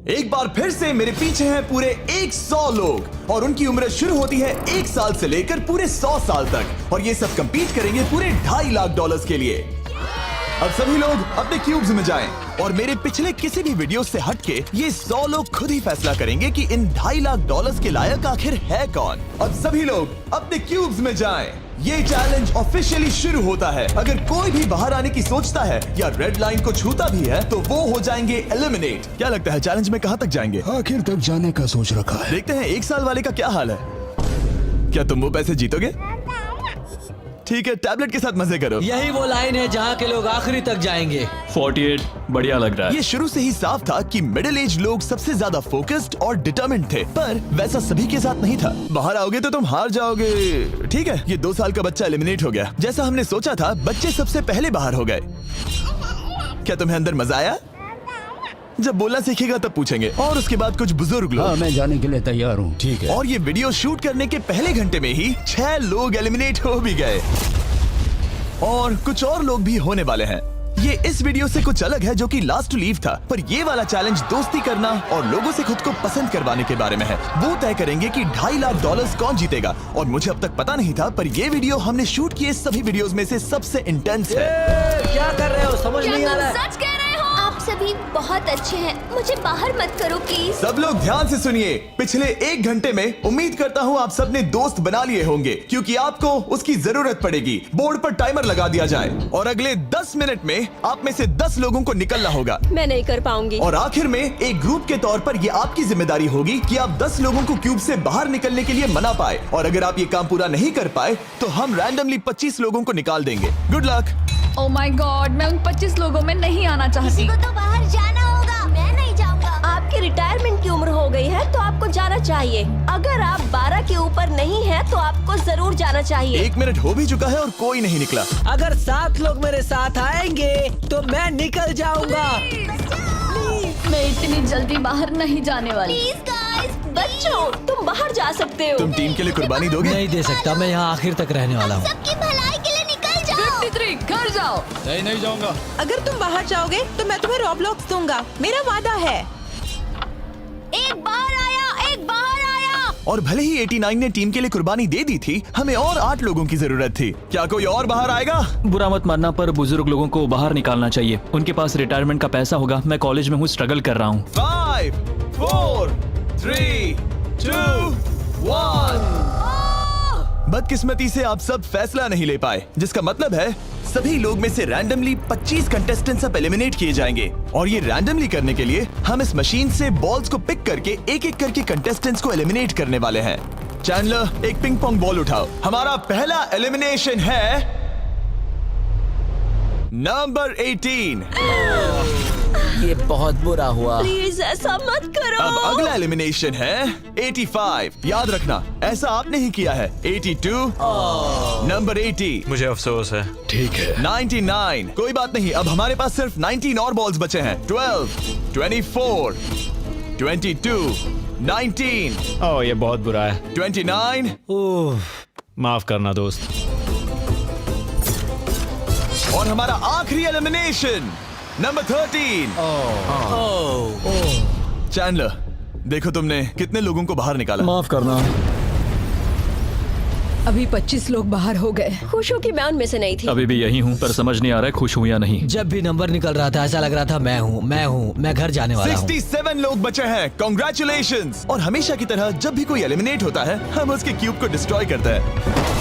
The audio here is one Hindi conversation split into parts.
एक बार फिर से मेरे पीछे हैं पूरे 100 लोग और उनकी उम्र शुरू होती है 1 साल से लेकर पूरे 100 साल तक और ये सब compete करेंगे पूरे $2.5 लाख के लिए। अब सभी लोग अपने क्यूब्स में जाएं और मेरे पिछले किसी भी वीडियो से हटके ये 100 लोग खुद ही फैसला करेंगे कि इन $2.5 लाख के लायक आखिर है कौन। अब सभी लोग अपने क्यूब्स में जाएं। ये चैलेंज ऑफिशियली शुरू होता है। अगर कोई भी बाहर आने की सोचता है या रेड लाइन को छूता भी है तो वो हो जाएंगे एलिमिनेट। क्या लगता है चैलेंज में कहाँ तक जाएंगे? आखिर तक जाने का सोच रखा है। देखते हैं 1 साल वाले का क्या हाल है। क्या तुम वो पैसे जीतोगे? ठीक है, टैबलेट के साथ मजे करो। यही वो लाइन है जहाँ के लोग आखिरी तक जाएंगे। 48 बढ़िया लग रहा है। ये शुरू से ही साफ था कि मिडिल एज लोग सबसे ज्यादा फोकस्ड और डिटरमिन्ड थे, पर वैसा सभी के साथ नहीं था। बाहर आओगे तो तुम हार जाओगे। ठीक है, ये 2 साल का बच्चा एलिमिनेट हो गया। जैसा हमने सोचा था, बच्चे सबसे पहले बाहर हो गए। क्या तुम्हें अंदर मजा आया? जब बोलना सीखेगा तब पूछेंगे। और उसके बाद कुछ बुजुर्ग लोग। हाँ, मैं जाने के लिए तैयार हूँ। ठीक है। और ये वीडियो शूट करने के पहले घंटे में ही 6 लोग एलिमिनेट हो भी गए और कुछ और लोग भी होने वाले हैं। ये इस वीडियो से कुछ अलग है जो कि लास्ट टू लीव था, पर ये वाला चैलेंज दोस्ती करना और लोगों से खुद को पसंद करवाने के बारे में है। वो तय करेंगे कि $2.5 लाख कौन जीतेगा और मुझे अब तक पता नहीं था, पर ये वीडियो हमने शूट किए सभी वीडियोस में से सबसे इंटेंस है। क्या कर रहे हो? समझ नहीं आ रहा है। सच कह रहे हो? आप सभी बहुत अच्छे हैं, मुझे बाहर मत करो प्लीज। सब लोग ध्यान से सुनिए। पिछले 1 घंटे में उम्मीद करता हूँ आप सबने दोस्त बना लिए होंगे, क्योंकि आपको उसकी जरूरत पड़ेगी। बोर्ड पर टाइमर लगा दिया जाए और अगले 10 मिनट में आप में से 10 लोगों को निकलना होगा। मैं नहीं कर पाऊंगी। और आखिर में एक ग्रुप के तौर पर ये आपकी जिम्मेदारी होगी कि आप 10 लोगों को क्यूब से बाहर निकलने के लिए मना पाए। और अगर आप ये काम पूरा नहीं कर पाए तो हम रैंडमली 25 लोगों को निकाल देंगे। Good luck. Oh my God, मैं उन 25 लोगों में नहीं आना चाहती। को तो बाहर जाना होगा। मैं नहीं जाऊंगा। आपकी रिटायरमेंट की उम्र हो गई है तो आपको जाना चाहिए। अगर आप 12 के ऊपर नहीं है तो आपको जरूर जाना चाहिए। 1 मिनट हो भी चुका है और कोई नहीं निकला। अगर 7 लोग मेरे साथ आएंगे तो मैं निकल जाऊंगा। मैं इतनी जल्दी बाहर नहीं जाने वाली। प्लीज गाइस, बच्चों तुम बाहर जा सकते हो। तुम टीम के लिए कुर्बानी दोगे? नहीं दे सकता, मैं यहाँ आखिर तक रहने वाला हूँ। सबकी भलाई के लिए निकल जाओ। 53 घर जाओ। नहीं जाऊंगा। अगर तुम बाहर जाओगे तो मैं तुम्हें रॉब्लॉक्स दूंगा, मेरा वादा है। एक बाहर आया, एक बाहर आया। और भले ही 89 ने टीम के लिए कुर्बानी दे दी थी, हमें और 8 लोगों की जरूरत थी। क्या कोई और बाहर आएगा? बुरा मत मानना, पर बुजुर्ग लोगों को बाहर निकालना चाहिए। उनके पास रिटायरमेंट का पैसा होगा। मैं कॉलेज में हूँ, स्ट्रगल कर रहा हूँ। 5 4 3 2 1। बदकिस्मती से आप सब फैसला नहीं ले पाए, जिसका मतलब है सभी लोग में से रैंडमली 25 कंटेस्टेंट्स अब एलिमिनेट किए जाएंगे। और ये रैंडमली करने के लिए हम इस मशीन से बॉल्स को पिक करके एक-एक करके कंटेस्टेंट्स को एलिमिनेट करने वाले हैं। चैंडलर, एक पिंग पोंग बॉल उठाओ। हमारा पहला एलिमिनेशन है नंबर 18। ये बहुत बुरा हुआ। प्लीज ऐसा मत करो। अब अगला एलिमिनेशन है 85। याद रखना, ऐसा आपने ही किया है। 82, नंबर 80, मुझे अफसोस है। ठीक है। 99। कोई बात नहीं, अब हमारे पास सिर्फ 19 और बॉल्स बचे हैं। 12, 24, 22, 19, ओह, ये बहुत बुरा है। 29 माफ करना दोस्त। और हमारा आखिरी एलिमिनेशन नंबर 13। चैंडलर, देखो तुमने कितने लोगों को बाहर निकाला। माफ करना। अभी 25 लोग बाहर हो गए। खुश हूँ कि मैं उनमें से नहीं थी। अभी भी यही हूँ, पर समझ नहीं आ रहा है खुश हूँ या नहीं। जब भी नंबर निकल रहा था ऐसा लग रहा था मैं घर जाने वाला हूँ। 67 लोग बचे हैं। कॉन्ग्रेचुलेशंस। और हमेशा की तरह जब भी कोई एलिमिनेट होता है, हम उसके क्यूब को डिस्ट्रॉय करते हैं।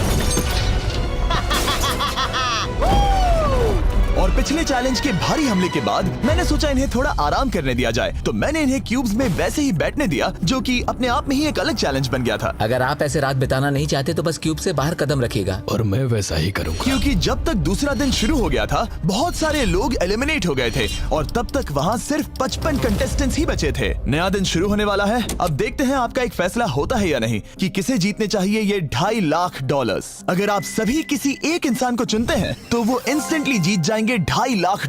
और पिछले चैलेंज के भारी हमले के बाद मैंने सोचा इन्हें थोड़ा आराम करने दिया जाए, तो मैंने इन्हें क्यूब्स में वैसे ही बैठने दिया, जो कि अपने आप में ही एक अलग चैलेंज बन गया था। अगर आप ऐसे रात बिताना नहीं चाहते तो बस क्यूब से बाहर कदम रखिएगा। और मैं वैसा ही करूँगा। क्योंकि जब तक दूसरा दिन शुरू हो गया था, बहुत सारे लोग एलिमिनेट हो गए थे और तब तक वहाँ सिर्फ 55 कंटेस्टेंट्स ही बचे थे। नया दिन शुरू होने वाला है। अब देखते हैं आपका एक फैसला होता है या नहीं कि किसे जीतने चाहिए ये $2.5 लाख। अगर आप सभी किसी एक इंसान को चुनते हैं तो वो इंस्टेंटली जीत जाएंगे $2.5 लाख।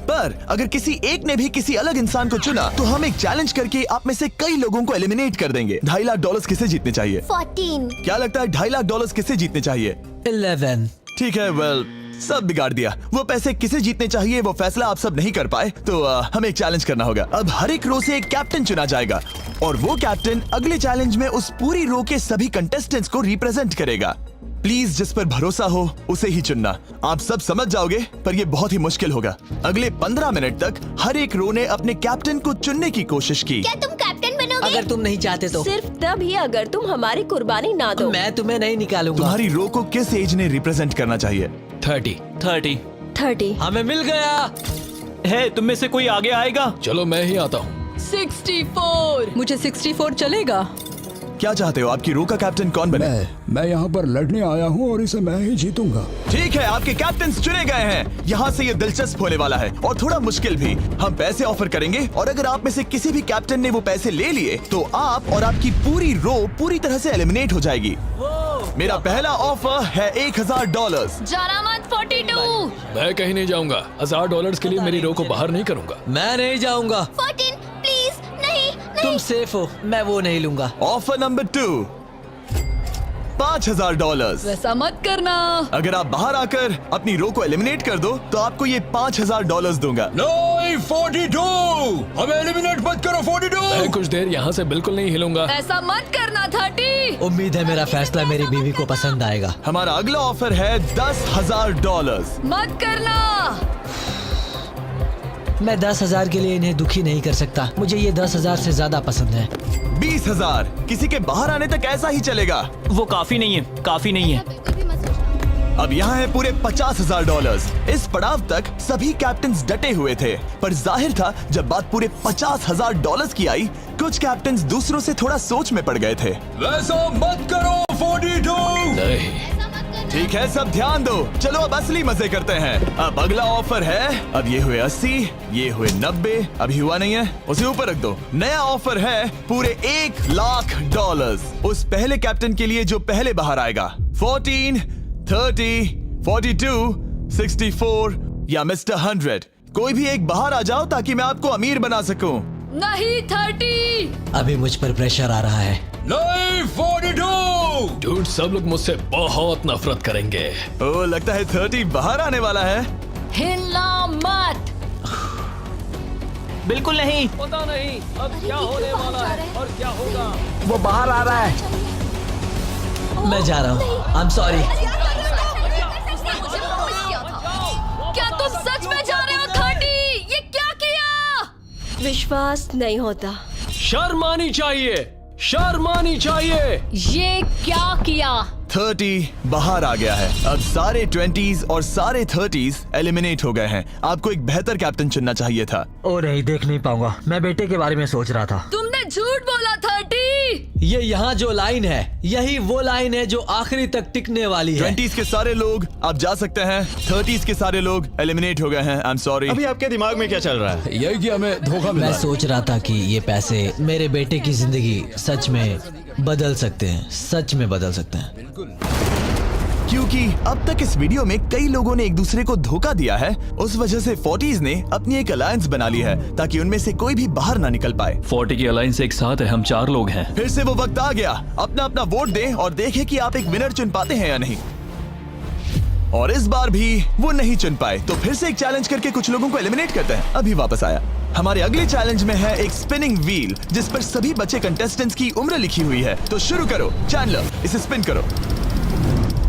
पर अगर किसी एक ने भी किसी अलग इंसान को चुना तो हम एक चैलेंज करके आप में से कई लोगों को एलिमिनेट कर देंगे। $2.5 लाख किसे जीतने चाहिए? 14। क्या लगता है $2.5 लाख किसे जीतने चाहिए? 11। ठीक है, वेल सब बिगाड़ दिया। वो पैसे किसे जीतने चाहिए वो फैसला आप सब नहीं कर पाए, तो हमें एक चैलेंज करना होगा। अब हर एक रो से एक कैप्टन चुना जाएगा और वो कैप्टन अगले चैलेंज में उस पूरी रो के सभी कंटेस्टेंट्स को रिप्रेजेंट करेगा। प्लीज जिस पर भरोसा हो उसे ही चुनना। आप सब समझ जाओगे, पर ये बहुत ही मुश्किल होगा। अगले 15 मिनट तक हर एक रो ने अपने कैप्टन को चुनने की कोशिश की। क्या तुम कैप्टन बनोगे? अगर तुम नहीं चाहते तो सिर्फ तभी अगर तुम हमारी कुर्बानी ना दो। मैं तुम्हें नहीं निकालूंगा। तुम्हारी रो को किस एज ने रिप्रेजेंट करना चाहिए? 30। 30। हमें मिल गया। है तुम में से कोई आगे आएगा? चलो मैं ही आता हूँ। 64। मुझे 64 चलेगा। क्या चाहते हो? आपकी रो का कैप्टन कौन बने? मैं यहाँ पर लड़ने आया हूँ और इसे मैं ही जीतूंगा। ठीक है, आपके कैप्टन चुने गए हैं। यहाँ से ये दिलचस्प होने वाला है और थोड़ा मुश्किल भी। हम पैसे ऑफर करेंगे और अगर आप में से किसी भी कैप्टन ने वो पैसे ले लिए तो आप और आपकी पूरी रो पूरी तरह से एलिमिनेट हो जाएगी। मेरा पहला ऑफर है $1000। जाना मत 42। मैं कहीं नहीं जाऊंगा। $1000 के लिए मेरी रो को बाहर नहीं करूंगा। मैं नहीं जाऊंगा। 14 प्लीज नहीं। तुम सेफ हो, मैं वो नहीं लूंगा। Offer number 2, $5000। वैसा मत करना। अगर आप बाहर आकर अपनी रो को एलिमिनेट कर दो तो आपको ये $5000 दूंगा। नहीं, 42। हमें एलिमिनेट मत करो। 42। मैं कुछ देर यहाँ से बिल्कुल नहीं हिलूंगा। ऐसा मत करना 30। उम्मीद है मेरा फैसला मेरी बीवी को पसंद आएगा। हमारा अगला ऑफर है $10,000। मत करना। मैं 10,000 के लिए इन्हें दुखी नहीं कर सकता। मुझे ये 10,000 से ज्यादा पसंद है। 20,000। किसी के बाहर आने तक ऐसा ही चलेगा। वो काफी नहीं है, काफी नहीं है। अब यहाँ है पूरे $50,000। इस पड़ाव तक सभी कैप्टन्स डटे हुए थे, पर जाहिर था जब बात पूरे $50,000 की आई, कुछ कैप्टन्स दूसरों से थोड़ा सोच में पड़ गए थे। वैसा मत करो 42। नहीं। ठीक है, सब ध्यान दो। चलो अब असली मजे करते हैं। अब अगला ऑफर है, अब ये हुए 80, ये हुए 90, अभी हुआ नहीं है, उसे ऊपर रख दो। नया ऑफर है पूरे $1,00,000 उस पहले कैप्टन के लिए जो पहले बाहर आएगा। 14, 30, 42, 64 या मिस्टर 100। कोई भी एक बाहर आ जाओ ताकि मैं आपको अमीर बना सकूं। नहीं 30। अभी मुझ पर प्रेशर आ रहा है। नहीं, 42। डूड, सब लोग मुझसे बहुत नफरत करेंगे। ओ, लगता है 30 बाहर आने वाला है। हिलना मत। बिल्कुल नहीं। पता नहीं अब क्या होने वाला है और क्या होगा। वो बाहर आ रहा है। मैं जा रहा हूँ। आई एम सॉरी। क्या तुम सच में जा रहे हो 30? ये क्या किया? विश्वास नहीं होता। शर्म आनी चाहिए, शर्म आनी चाहिए। ये क्या किया? 30 बाहर आ गया है। अब सारे 20s और सारे 30s एलिमिनेट हो गए हैं। आपको एक बेहतर कैप्टन चुनना चाहिए था। ओ नहीं, देख नहीं पाऊंगा। मैं बेटे के बारे में सोच रहा था। तुमने झूठ बोला 30। ये यहाँ जो लाइन है, यही वो लाइन है जो आखिरी तक टिकने वाली है। 20s के सारे लोग आप जा सकते हैं, 30s के सारे लोग एलिमिनेट हो गए हैं। आई एम सॉरी। अभी आपके दिमाग में क्या चल रहा है? यही कि हमें धोखा मिला मैं है। सोच रहा था कि ये पैसे मेरे बेटे की जिंदगी सच में बदल सकते हैं, सच में बदल सकते हैं। क्योंकि अब तक इस वीडियो में कई लोगों ने एक दूसरे को धोखा दिया है, उस वजह से 40s ने अपनी एक अलायंस बना ली है ताकि उनमें से कोई भी बाहर ना निकल पाए। 40 की अलायंस एक साथ है, हम 4 लोग हैं। फिर से वो वक्त आ गया। अपना अपना वोट दें और देखें कि आप एक विनर चुन पाते हैं या नहीं। और इस बार भी वो नहीं चुन पाए, तो फिर से एक चैलेंज करके कुछ लोगों को एलिमिनेट करते हैं। अभी वापस आया। हमारे अगले चैलेंज में है एक स्पिनिंग व्हील जिस पर सभी बचे कंटेस्टेंट्स की उम्र लिखी हुई है। तो शुरू करो चैंडलर, इसे स्पिन करो।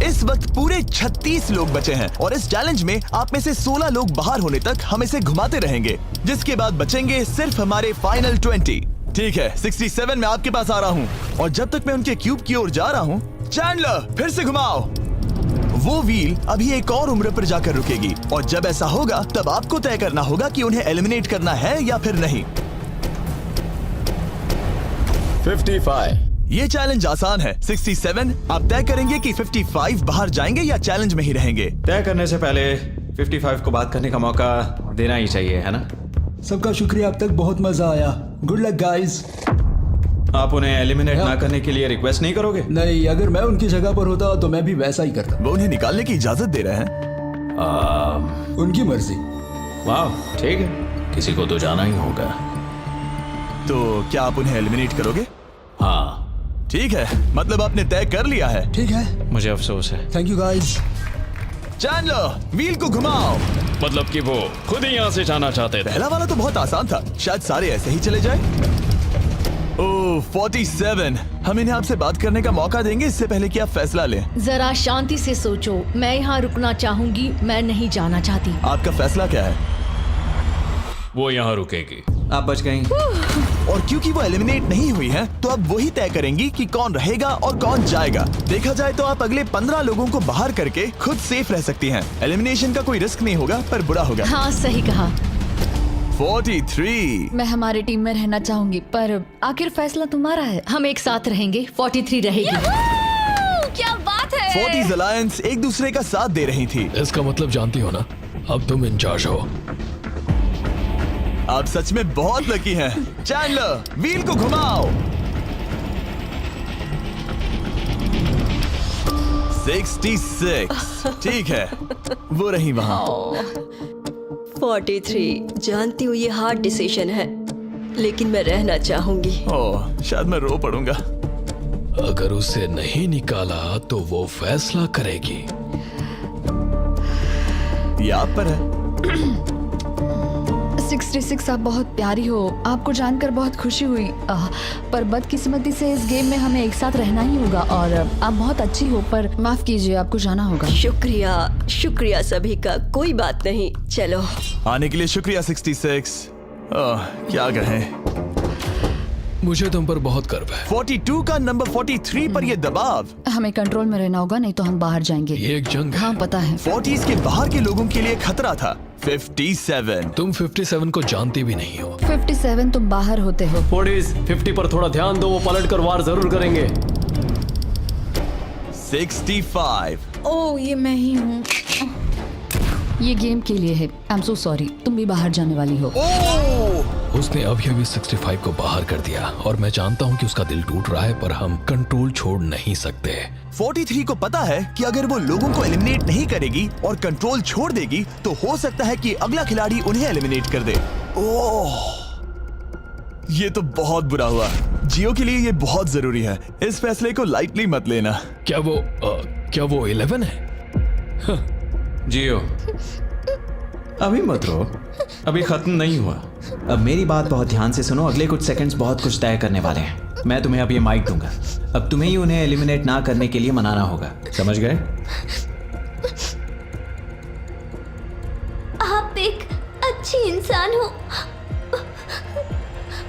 इस वक्त पूरे 36 लोग बचे हैं और इस चैलेंज में आप में से 16 लोग बाहर होने तक हम इसे घुमाते रहेंगे, जिसके बाद बचेंगे सिर्फ हमारे फाइनल 20। ठीक है, 67 में आपके पास आ रहा हूँ और जब तक मैं उनके क्यूब की ओर जा रहा हूँ, चैंडलर फिर से घुमाओ। वो व्हील अभी एक और उम्र पर जाकर रुकेगी और जब ऐसा होगा तब आपको तय करना होगा कि उन्हें एलिमिनेट करना है या फिर नहीं। 55। ये चैलेंज आसान है। 67 आप तय करेंगे कि 55 बाहर जाएंगे या चैलेंज में ही रहेंगे। तय करने से पहले 55 को बात करने का मौका देना ही चाहिए, है ना? सबका शुक्रिया, अब तक बहुत मजा आया। Good luck guys. आप उन्हें एलिमिनेट ना करने के लिए रिक्वेस्ट नहीं करोगे? नहीं, अगर मैं उनकी जगह पर होता तो मैं भी वैसा ही करता। वो उन्हें निकालने की इजाजत दे रहे हैं। उनकी मर्जी। वाह, ठीक है। किसी को तो जाना ही होगा। तो क्या आप उन्हें एलिमिनेट करोगे? हाँ ठीक है, मतलब आपने तय कर लिया है। ठीक है, मुझे अफसोस है। Thank you guys. Chandler wheel को घुमाओ। मतलब कि वो खुद ही यहाँ से जाना चाहते थे। पहला वाला तो बहुत आसान था, शायद सारे ऐसे ही चले जाए। ओह 47, हम इन्हें आपसे बात करने का मौका देंगे इससे पहले कि आप फैसला लें। जरा शांति से सोचो, मैं यहाँ रुकना चाहूंगी, मैं नहीं जाना चाहती। आपका फैसला क्या है? वो यहाँ रुकेगी। आप बच गई। और क्योंकि वो एलिमिनेट नहीं हुई है तो अब वही तय करेंगी कि कौन रहेगा और कौन जाएगा। देखा जाए तो आप अगले 15 लोगों को बाहर करके खुद सेफ रह सकती हैं। एलिमिनेशन का कोई रिस्क नहीं होगा पर बुरा होगा। हाँ सही कहा। 43। मैं हमारे टीम में रहना चाहूंगी, पर आखिर फैसला तुम्हारा है। हम एक साथ रहेंगे। 43 रहेगी। क्या बात है। 40s अलायंस एक दूसरे का साथ दे रही थी। इसका मतलब जानती हो ना, अब तुम इंचार्ज हो। आप सच में बहुत लकी हैं। चैंडलर व्हील को घुमाओ। 66। ठीक है, वो रही वहां। 43, जानती हूँ ये हार्ड डिसीजन है, लेकिन मैं रहना चाहूंगी। ओह शायद मैं रो पड़ूंगा। अगर उसे नहीं निकाला तो वो फैसला करेगी। ये आप पर है। 66 आप बहुत प्यारी हो, आपको जानकर बहुत खुशी हुई। पर बदकिस्मती से इस गेम में हमें एक साथ रहना ही होगा। और आप बहुत अच्छी हो, पर माफ कीजिए, आपको जाना होगा। शुक्रिया शुक्रिया सभी का, कोई बात नहीं। चलो आने के लिए शुक्रिया 66। क्या कहें। मुझे तुम पर बहुत गर्व है। 42 का नंबर 43 पर ये दबाव। हमें कंट्रोल में रहना होगा, नहीं तो हम बाहर जाएंगे। ये एक जंग है। हाँ पता है। 40s के बाहर के लोगों के लिए खतरा था। 57। तुम 57 को जानती भी नहीं हो। 57 तुम बाहर होते हो। 50 पर थोड़ा ध्यान दो, वो पलट कर वार जरूर करेंगे। 65। ओह ये मैं ही हूँ। ये गेम के लिए है। आई एम सो सॉरी, तुम भी बाहर जाने वाली हो। उसने अभी 65 को बाहर कर दिया और मैं जानता हूँ कि उसका दिल टूट रहा है, पर हम कंट्रोल छोड़ नहीं सकते। 43 को पता है कि अगर वो लोगों को एलिमिनेट नहीं करेगी और कंट्रोल छोड़ देगी तो हो सकता है कि अगला खिलाड़ी उन्हें एलिमिनेट कर दे। ओह ये तो बहुत बुरा हुआ। जियो के लिए ये बहुत जरूरी है। इस फैसले को लाइटली मत लेना। क्या वो 11 है? जियो अभी मत रो, अभी खत्म नहीं हुआ। अब मेरी बात बहुत ध्यान से सुनो, अगले कुछ सेकंड्स बहुत कुछ तय करने वाले हैं। मैं तुम्हें अब ये माइक दूंगा, अब तुम्हें ही उन्हें एलिमिनेट ना करने के लिए मनाना होगा, समझ गए? आप एक अच्छी इंसान हो,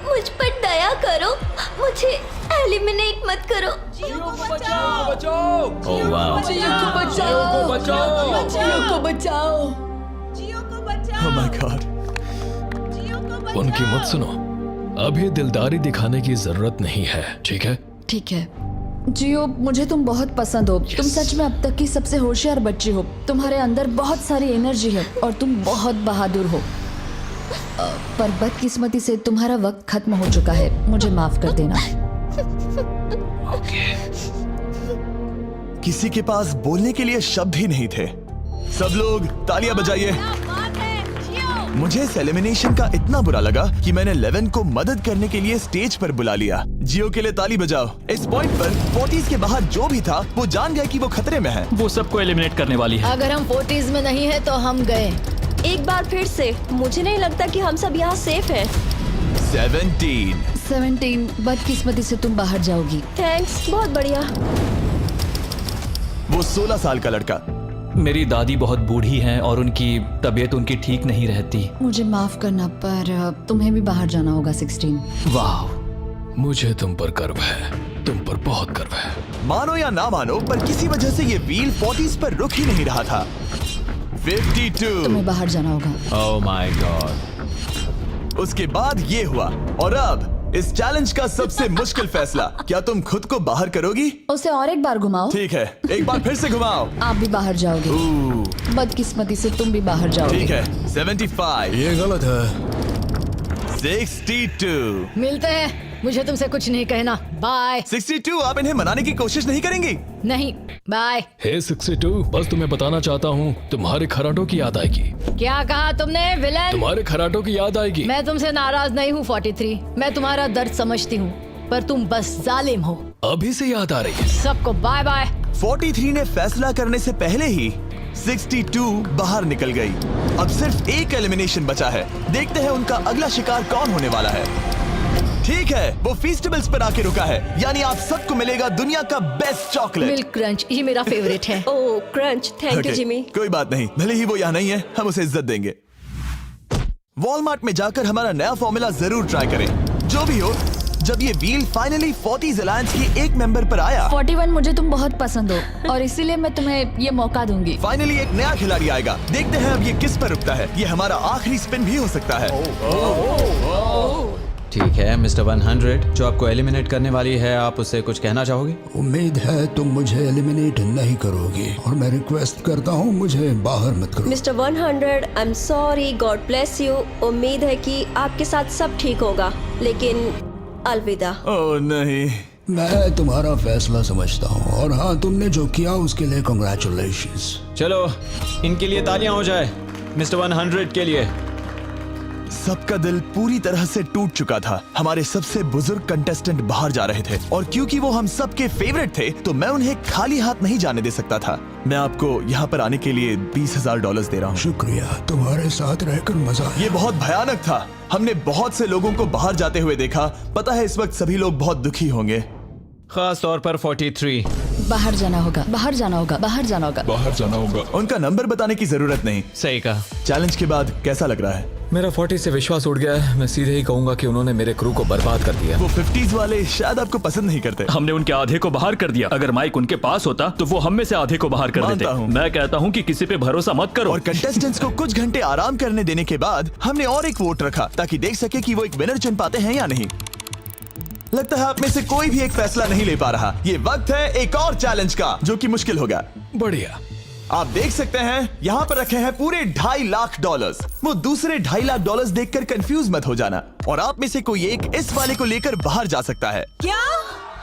मुझ पर दया करो, मुझे एलिमिनेट मत करो। जियो को बचाओ। ओह वाह, जियो को बचाओ, जियो को बचाओ। Oh my God। उनकी मत सुनो, अभी दिलदारी दिखाने की जरूरत नहीं है, ठीक है? ठीक है जियो, मुझे तुम बहुत पसंद हो। तुम सच में अब तक की सबसे होशियार बच्ची हो। तुम्हारे अंदर बहुत सारी एनर्जी है और तुम बहुत बहादुर हो। पर बदकिस्मती से तुम्हारा वक्त खत्म हो चुका है, मुझे माफ कर देना। किसी के पास बोलने के लिए शब्द ही नहीं थे। सब लोग तालियां बजाइए। मुझे इस एलिमिनेशन का इतना बुरा लगा कि मैंने 11 को मदद करने के लिए स्टेज पर बुला लिया। जियो के लिए ताली बजाओ। इस पॉइंट पर 40s के बाहर जो भी था वो जान गया कि वो खतरे में है। वो सबको एलिमिनेट करने वाली है। अगर हम 40s में नहीं है तो हम गए। एक बार फिर से, मुझे नहीं लगता कि हम सब यहाँ सेफ हैं। 17। बदकिस्मती से तुम बाहर जाओगी। थैंक्स, बहुत बढ़िया। वो 16 साल का लड़का। मेरी दादी बहुत बूढ़ी हैं और उनकी तबीयत उनकी ठीक नहीं रहती। मुझे माफ करना, पर तुम्हें भी बाहर जाना होगा। 16। वाह, मुझे तुम पर गर्व है, तुम पर बहुत गर्व है। मानो या ना मानो, पर किसी वजह से ये व्हील 40s पर रुक ही नहीं रहा था। 52। तुम्हें बाहर जाना होगा। ओह माय गॉड। उसके बाद ये हुआ और अब इस चैलेंज का सबसे मुश्किल फैसला। क्या तुम खुद को बाहर करोगी? उसे और एक बार घुमाओ। ठीक है, एक बार फिर से घुमाओ। आप भी बाहर जाओगे। बदकिस्मती से तुम भी बाहर जाओगे। ठीक है। 75। ये गलत है। 62। मिलते हैं, मुझे तुमसे कुछ नहीं कहना। बाय। 62। आप इन्हें मनाने की कोशिश नहीं करेंगी? नहीं, बाय। हे 62, बस तुम्हें बताना चाहता हूँ, तुम्हारे खराटों की याद आएगी। क्या कहा तुमने विलेन? तुम्हारे खराटों की याद आएगी। मैं तुमसे नाराज नहीं हूँ 43, मैं तुम्हारा दर्द समझती हूँ, पर तुम बस जालिम हो। अभी से याद आ रही है। सबको बाय बाय। 43 ने फैसला करने से पहले ही 62 बाहर निकल गई। अब सिर्फ एक एलिमिनेशन बचा है। देखते हैं उनका अगला शिकार कौन होने वाला है। ठीक है, वो फीस्टेबल्स पर आके रुका है, यानी आप सबको मिलेगा दुनिया का बेस्ट चॉकलेट। मिल्क क्रंच, ये मेरा फेवरेट है। Oh crunch, thank you Okay, Jimmy. कोई बात नहीं, भले ही वो यहाँ नहीं है, हम उसे इज्जत देंगे। वॉलमार्ट में जाकर हमारा नया फॉर्मूला जरूर ट्राई करें। जो भी हो, जब ये व्हील फाइनली 40s अलायंस के एक मेंबर पर आया, 41 मुझे तुम बहुत पसंद हो और इसीलिए मैं तुम्हें ये मौका दूंगी। फाइनली एक नया खिलाड़ी आएगा। देखते हैं अब ये किस पर रुकता है। ये हमारा आखिरी स्पिन भी हो सकता है। ठीक है मिस्टर 100, जो आपको एलिमिनेट करने वाली है, आप उससे कुछ कहना चाहोगे? उम्मीद है तुम मुझे एलिमिनेट नहीं करोगे और मैं रिक्वेस्ट करता हूँ मुझे बाहर मत करो। Mister 100, I am sorry, God bless you. उम्मीद है कि आपके साथ सब ठीक होगा, लेकिन अलविदा। ओह नहीं, मैं तुम्हारा फैसला समझता हूँ और हाँ, तुमने जो किया उसके लिए कॉन्ग्रेचुलेशंस। चलो इनके लिए तालियां हो जाए, मिस्टर 100 के लिए। सबका दिल पूरी तरह से टूट चुका था। हमारे सबसे बुजुर्ग कंटेस्टेंट बाहर जा रहे थे और क्योंकि वो हम सबके फेवरेट थे तो मैं उन्हें खाली हाथ नहीं जाने दे सकता था। मैं आपको यहाँ पर आने के लिए $20,000 दे रहा हूँ। शुक्रिया, तुम्हारे साथ रहकर मजा आया। ये बहुत भयानक था। हमने बहुत से लोगों को बाहर जाते हुए देखा। पता है इस वक्त सभी लोग बहुत दुखी होंगे, खास तौर पर 43। बाहर जाना होगा, बाहर जाना होगा, बाहर जाना होगा। बाहर जाना होगा। उनका नंबर बताने की जरूरत नहीं। सही कहा। चैलेंज के बाद कैसा लग रहा है? मेरा 40 से विश्वास उठ गया है। मैं सीधे ही कहूंगा कि उन्होंने मेरे क्रू को बर्बाद कर दिया। वो 50s वाले शायद आपको पसंद नहीं करते। हमने उनके आधे को बाहर कर दिया। अगर माइक उनके पास होता तो वो हम में से आधे को बाहर कर मानता देते। हूँ। मैं कहता हूँ कि किसी पे भरोसा मत करो। और कंटेस्टेंट्स को कुछ घंटे आराम करने देने के बाद हमने और एक वोट रखा ताकि देख सके कि वो एक विनर चुन पाते हैं या नहीं। लगता है आप में से कोई भी एक फैसला नहीं ले पा रहा। ये वक्त है एक और चैलेंज का, जो कि मुश्किल होगा। बढ़िया। आप देख सकते हैं यहाँ पर रखे हैं पूरे $2.5 लाख। वो दूसरे $2.5 लाख देखकर कंफ्यूज मत हो जाना। और आप में से कोई एक इस वाले को लेकर बाहर जा सकता है। क्या?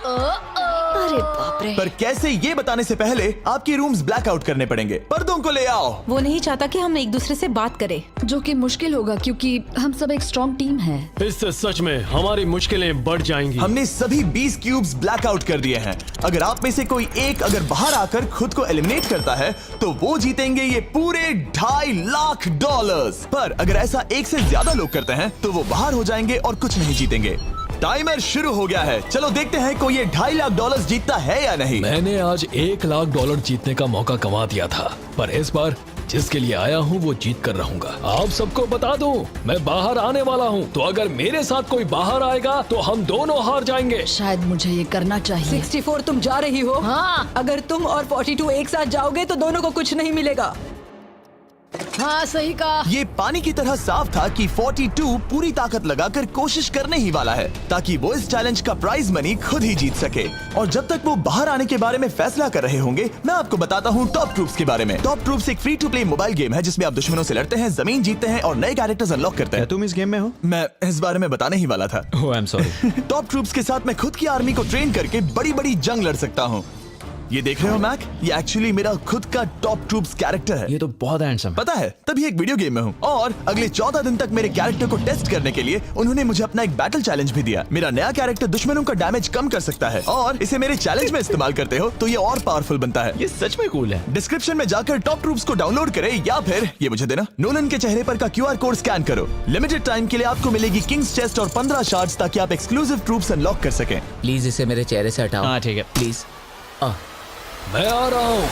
अरे बाप रे। पर कैसे, ये बताने से पहले आपके रूम्स ब्लैकआउट करने पड़ेंगे। पर्दों को ले आओ। वो नहीं चाहता कि हम एक दूसरे से बात करें। जो कि मुश्किल होगा क्योंकि हम सब एक स्ट्रॉन्ग टीम है। इससे सच में हमारी मुश्किलें बढ़ जाएंगी। हमने सभी 20 क्यूब्स ब्लैकआउट कर दिए हैं। अगर आप में से कोई एक अगर बाहर आकर खुद को एलिमिनेट करता है तो वो जीतेंगे ये पूरे $2.5 लाख। पर अगर ऐसा एक से ज्यादा लोग करते हैं तो वो बाहर हो जाएंगे और कुछ नहीं जीतेंगे। टाइमर शुरू हो गया है। चलो देखते हैं कोई ये $2.5 लाख जीतता है या नहीं। मैंने आज $1 लाख जीतने का मौका कमा दिया था, पर इस बार जिसके लिए आया हूँ वो जीत कर रहूंगा। आप सबको बता दूं, मैं बाहर आने वाला हूँ, तो अगर मेरे साथ कोई बाहर आएगा तो हम दोनों हार जाएंगे। शायद मुझे ये करना चाहिए। 64 तुम जा रही हो? हाँ। अगर तुम और 42 एक साथ जाओगे तो दोनों को कुछ नहीं मिलेगा। हाँ सही कहा। ये पानी की तरह साफ था कि 42 पूरी ताकत लगाकर कोशिश करने ही वाला है ताकि वो इस चैलेंज का प्राइज मनी खुद ही जीत सके। और जब तक वो बाहर आने के बारे में फैसला कर रहे होंगे, मैं आपको बताता हूँ टॉप ट्रूप्स के बारे में। टॉप ट्रूप्स एक free to play mobile game है जिसमें आप दुश्मनों से लड़ते हैं, जमीन जीतते हैं और नए कैरेक्टर्स अनलॉक करते हैं। तुम इस गेम में हो? मैं इस बारे में बताने ही वाला था। Oh I am sorry. Top troops के साथ मैं खुद की आर्मी को ट्रेन करके बड़ी बड़ी जंग लड़ सकता हूँ। ये देख रहे हो मैक, ये एक्चुअली मेरा खुद का टॉप ट्रूप्स कैरेक्टर है। ये तो बहुत हैंडसम। पता है, तभी एक वीडियो गेम में हूँ। और अगले 14 दिन तक मेरे कैरेक्टर को टेस्ट करने के लिए उन्होंने मुझे अपना एक बैटल चैलेंज भी दिया। मेरा नया कैरेक्टर दुश्मनों का डैमेज कम कर सकता है और इसे मेरे चैलेंज में इस्तेमाल करते हो तो ये और पावरफुल बनता है। ये सच में कूल है। डिस्क्रिप्शन में जाकर टॉप ट्रूप्स को डाउनलोड करें या फिर ये मुझे देना, नोलन के चेहरे पर का QR कोड स्कैन करो। लिमिटेड टाइम के लिए आपको मिलेगी किंग्स चेस्ट और 15 शार्ड्स ताकि आप एक्सक्लूसिव ट्रूप्स अनलॉक कर सकें। प्लीज इसे मेरे चेहरे से हटाओ। हाँ ठीक है। प्लीज। मैं आ रहा हूँ।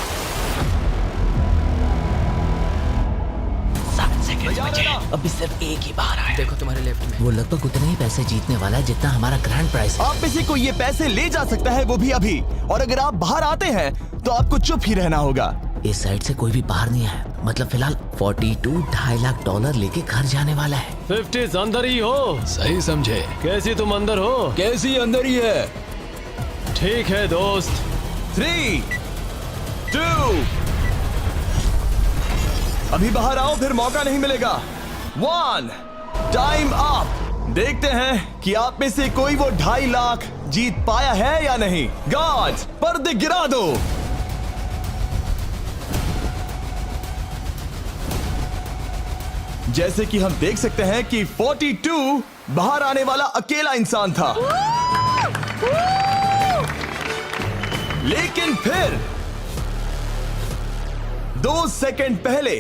7 सेकंड बचे। अभी सिर्फ एक ही बाहर आया। देखो तुम्हारे लेफ्ट में। वो लगभग उतने ही पैसे जीतने वाला है जितना हमारा ग्रैंड प्राइस है। आप में से कोई ये पैसे ले जा सकता है, वो भी अभी। और अगर आप बाहर आते हैं तो आपको चुप ही रहना होगा। इस साइड से कोई भी बाहर नहीं आया। मतलब फिलहाल 42 $2.5 लाख लेके घर जाने वाला है। 50 अंदर ही हो। सही समझे। कैसी तुम अंदर हो? कैसी अंदर ही है। ठीक है दोस्त। 3, 2, अभी बाहर आओ, फिर मौका नहीं मिलेगा। 1, टाइम अप। देखते हैं कि आप में से कोई वो $2.5 लाख जीत पाया है या नहीं। गार्ड्स, पर्दे गिरा दो। जैसे कि हम देख सकते हैं कि 42 बाहर आने वाला अकेला इंसान था, लेकिन फिर 2 सेकंड पहले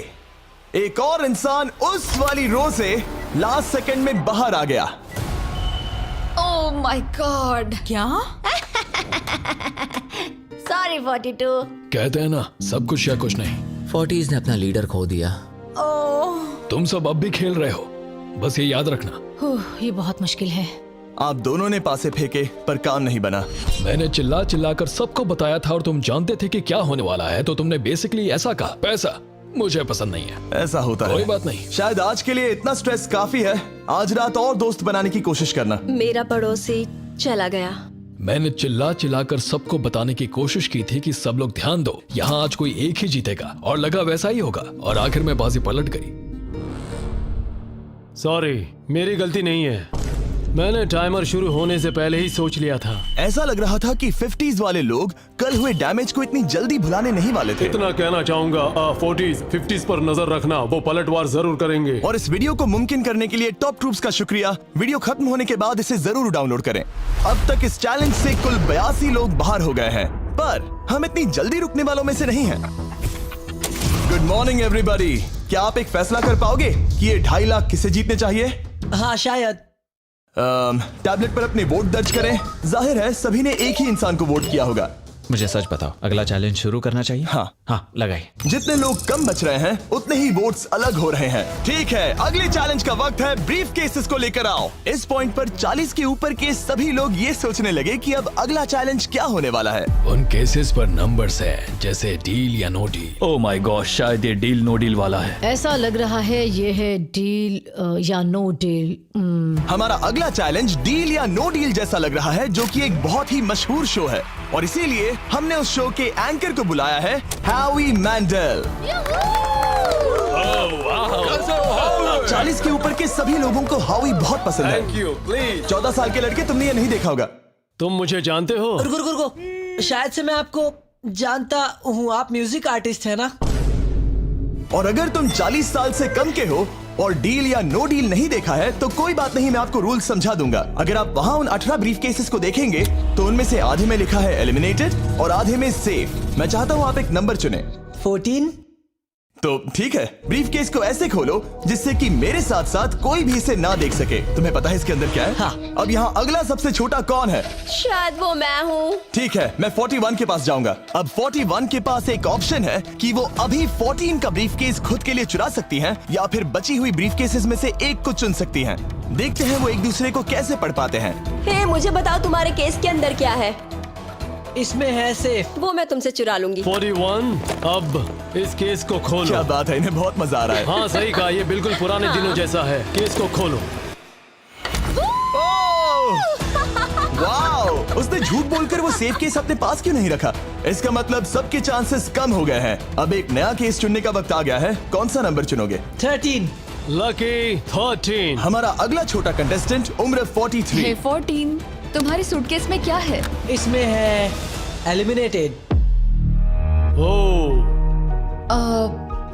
एक और इंसान उस वाली रो से लास्ट सेकंड में बाहर आ गया। ओह माय गॉड। क्या? सॉरी 42। कहते हैं ना, सब कुछ या कुछ नहीं। 40s ने अपना लीडर खो दिया। तुम सब अब भी खेल रहे हो, बस ये याद रखना। ये बहुत मुश्किल है। आप दोनों ने पासे फेंके पर काम नहीं बना। मैंने चिल्ला चिल्ला कर सबको बताया था और तुम जानते थे कि क्या होने वाला है, तो तुमने बेसिकली ऐसा कहा, पैसा मुझे पसंद नहीं है। ऐसा होता है। कोई बात नहीं। शायद आज के लिए इतना स्ट्रेस काफी है। आज रात और दोस्त बनाने की कोशिश करना। मेरा पड़ोसी चला गया। मैंने चिल्ला चिल्ला कर सबको बताने की कोशिश की थी कि सब लोग ध्यान दो, यहाँ आज कोई एक ही जीतेगा, और लगा वैसा ही होगा, और आखिर में बाजी पलट गई। सॉरी, मेरी गलती नहीं है। मैंने टाइमर शुरू होने से पहले ही सोच लिया था। ऐसा लग रहा था कि 50s वाले लोग कल हुए डैमेज को इतनी जल्दी भुलाने नहीं वाले थे। इतना कहना चाहूंगा, 40s 50s पर नजर रखना, वो पलटवार जरूर करेंगे। और इस वीडियो को मुमकिन करने के लिए टॉप ट्रूप्स का शुक्रिया। वीडियो खत्म होने के बाद इसे जरूर डाउनलोड करें। अब तक इस चैलेंज से कुल 82 लोग बाहर हो गए हैं, पर हम इतनी जल्दी रुकने वालों में से नहीं हैं। Good morning everybody. क्या आप एक फैसला कर पाओगे कि ये 2.5 लाख किसे जीतने चाहिए? हाँ शायद। टैबलेट पर अपने वोट दर्ज करें। जाहिर है सभी ने एक ही इंसान को वोट किया होगा। मुझे सच बताओ, अगला चैलेंज शुरू करना चाहिए? हाँ लगाइए। जितने लोग कम बच रहे हैं उतने ही वोट्स अलग हो रहे हैं। ठीक है, अगले चैलेंज का वक्त है। ब्रीफ केसेस को लेकर आओ। इस पॉइंट पर 40 के ऊपर के सभी लोग ये सोचने लगे कि अब अगला चैलेंज क्या होने वाला है। उन केसेस पर नंबर्स हैं, जैसे डील या no deal. Oh my God, शायद ये डील नो डील वाला है। ऐसा लग रहा है ये है डील या नो डील। हमारा अगला चैलेंज डील या नो डील जैसा लग रहा है, जो कि एक बहुत ही मशहूर शो है, और इसीलिए हमने उस शो के एंकर को बुलाया है, हैवी मैंडल। 40 के ऊपर के सभी लोगों को हावी बहुत पसंद है। Thank you, please। 14 साल के लड़के, तुमने ये नहीं देखा होगा। तुम मुझे जानते हो? रुको, शायद से मैं आपको जानता हूँ। आप म्यूजिक आर्टिस्ट है ना? और अगर तुम 40 साल से कम के हो और डील या नो डील नहीं देखा है तो कोई बात नहीं, मैं आपको रूल समझा दूंगा। अगर आप वहां उन 18 ब्रीफ केसेस को देखेंगे तो उनमें से आधे में लिखा है एलिमिनेटेड और आधे में सेफ। मैं चाहता हूं आप एक नंबर चुने। 14। तो ठीक है, ब्रीफ केस को ऐसे खोलो जिससे कि मेरे साथ साथ कोई भी इसे ना देख सके। तुम्हें पता है इसके अंदर क्या है? हाँ। अब यहाँ अगला सबसे छोटा कौन है? शायद वो मैं हूँ। ठीक है, मैं 41 के पास जाऊंगा। अब 41 के पास एक ऑप्शन है कि वो अभी 14 का ब्रीफ केस खुद के लिए चुरा सकती हैं, या फिर बची हुई ब्रीफ केसेस में से एक को चुन सकती हैं। देखते हैं वो एक दूसरे को कैसे पढ़ पाते हैं। हे, मुझे बताओ तुम्हारे केस के अंदर क्या है? इसमें है सेफ। वो मैं तुमसे चुरा लूंगी। 41, अब इस केस को खोलो। क्या बात है, इन्हें बहुत मजा आ रहा है। हाँ सही कहा, ये बिल्कुल पुराने दिनों जैसा है। केस को खोलो। वाओ! उसने झूठ बोलकर वो सेफ केस अपने पास क्यों नहीं रखा? इसका मतलब सबके चांसेस कम हो गए हैं। अब एक नया केस चुनने का वक्त आ गया है। कौन सा नंबर चुनोगे? 13। लकी 13। हमारा अगला छोटा कंटेस्टेंट उम्र 43। हे 14, तुम्हारी सूटकेस में क्या है? इसमें है एलिमिनेटेड। ओह,